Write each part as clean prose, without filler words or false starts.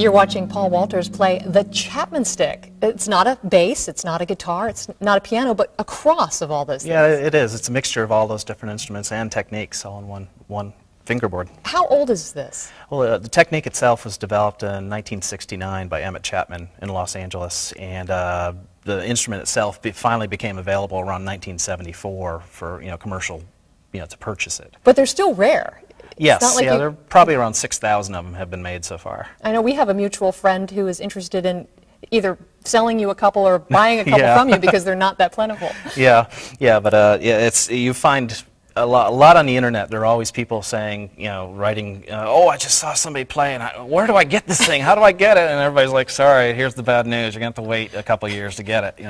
You're watching Paul Walters play the Chapman Stick. It's not a bass, it's not a guitar, it's not a piano, but a cross of all those things. Yeah, it is. It's a mixture of all those different instruments and techniques all in one fingerboard. How old is this? Well, the technique itself was developed in 1969 by Miche Chapman in Los Angeles, and the instrument itself finally became available around 1974 for commercial, to purchase it. But they're still rare. Yes, like there are probably around 6,000 of them have been made so far. I know we have a mutual friend who is interested in either selling you a couple or buying a couple from you because they're not that plentiful. Yeah, but you find a lot on the internet. There are always people saying, writing, oh, I just saw somebody playing. Where do I get this thing? How do I get it? And everybody's like, sorry, here's the bad news. You're going to have to wait a couple years to get it.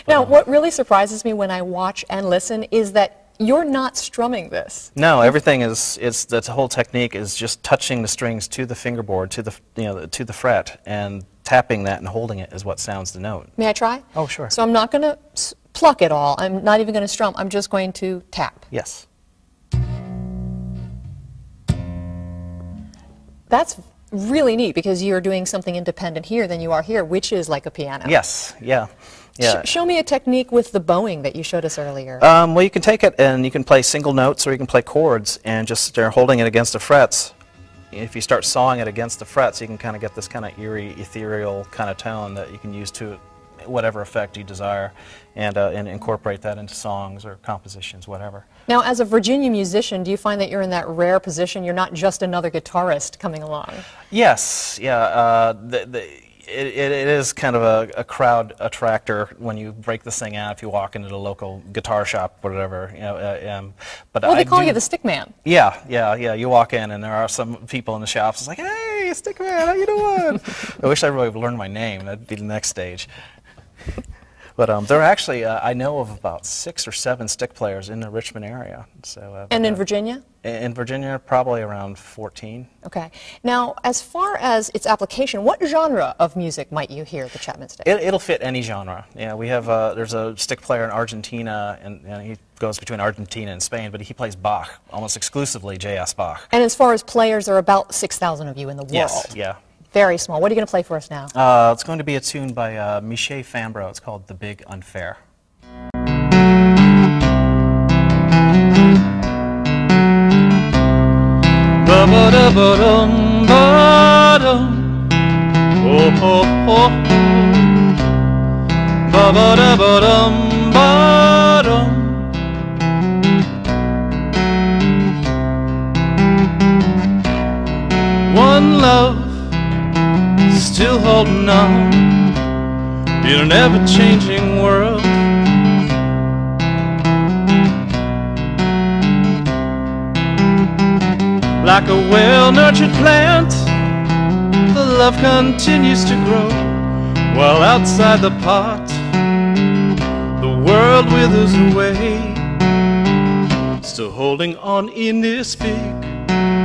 Now, what really surprises me when I watch and listen is that you're not strumming this. No, everything the whole technique is just touching the strings to the fingerboard, to the fret, and tapping that and holding it is what sounds the note. May I try? Oh, sure. So I'm not going to pluck at all. I'm not even going to strum. I'm just going to tap. Yes. That's really neat because you're doing something independent here than you are here, which is like a piano. Yes, yeah. Yeah. Show me a technique with the bowing that you showed us earlier. Well, you can take it and you can play single notes or you can play chords and just start holding it against the frets. If you start sawing it against the frets, you can kind of get this kind of eerie, ethereal kind of tone that you can use to whatever effect you desire and incorporate that into songs or compositions, whatever. Now, as a Virginia musician, do you find that you're in that rare position? You're not just another guitarist coming along. Yes, yeah. It is kind of a crowd attractor when you break this thing out if you walk into the local guitar shop or whatever. But well, they call you the stick man. Yeah. You walk in and there are some people in the shops. It's like, hey, stick man, how you doing? I wish I really learned my name. That'd be the next stage. But there are actually, I know of about 6 or 7 stick players in the Richmond area. So, and in Virginia? In Virginia, probably around 14. Okay. Now, as far as its application, what genre of music might you hear the Chapman Stick? It'll fit any genre. Yeah, we have, there's a stick player in Argentina, and he goes between Argentina and Spain, but he plays Bach, almost exclusively J.S. Bach. And as far as players, there are about 6,000 of you in the world. Yes, yeah. Very small. What are you going to play for us now? It's going to be a tune by Miche Fambro. It's called The Big Unfair. One love still holding on in an ever-changing world. Like a well-nurtured plant, the love continues to grow, while outside the pot, the world withers away. Still holding on in this big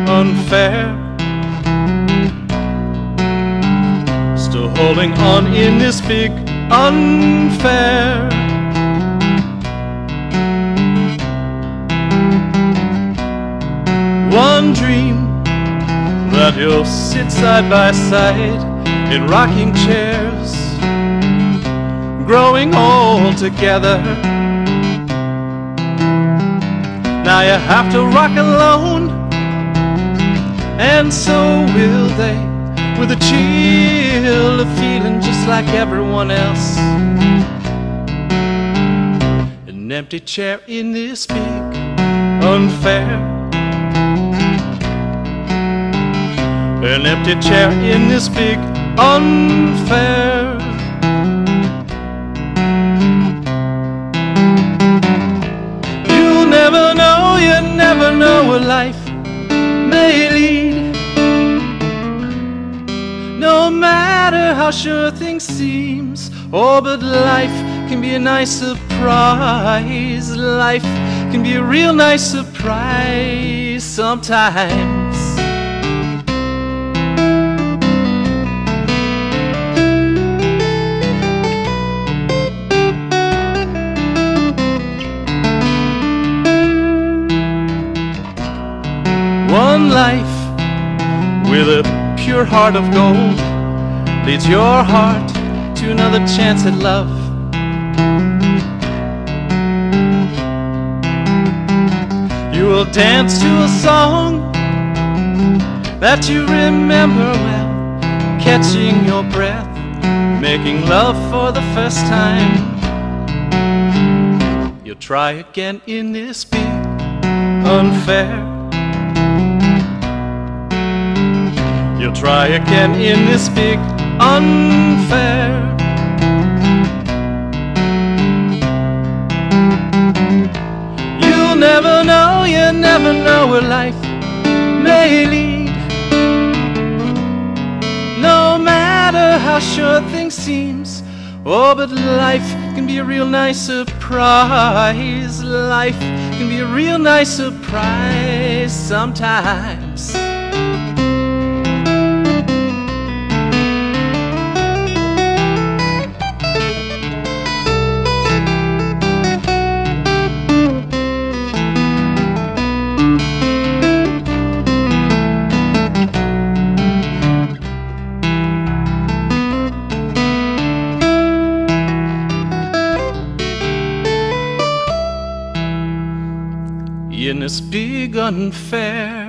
unfair. Still holding on in this big unfair. One dream that you'll sit side by side in rocking chairs, growing old together. Now you have to rock alone, and so will they, with a chill of feeling just like everyone else. An empty chair in this big unfair. An empty chair in this big unfair. You'll never know, you never know what life may lead. No matter how sure things seems, oh, but life can be a nice surprise. Life can be a real nice surprise sometimes. One life with a pure heart of gold leads your heart to another chance at love. You will dance to a song that you remember well, catching your breath, making love for the first time. You'll try again in this big unfair. You'll try again in this big unfair. You'll never know, you never know where life may lead. No matter how sure things seems, oh, but life can be a real nice surprise. Life can be a real nice surprise sometimes. In this big unfair.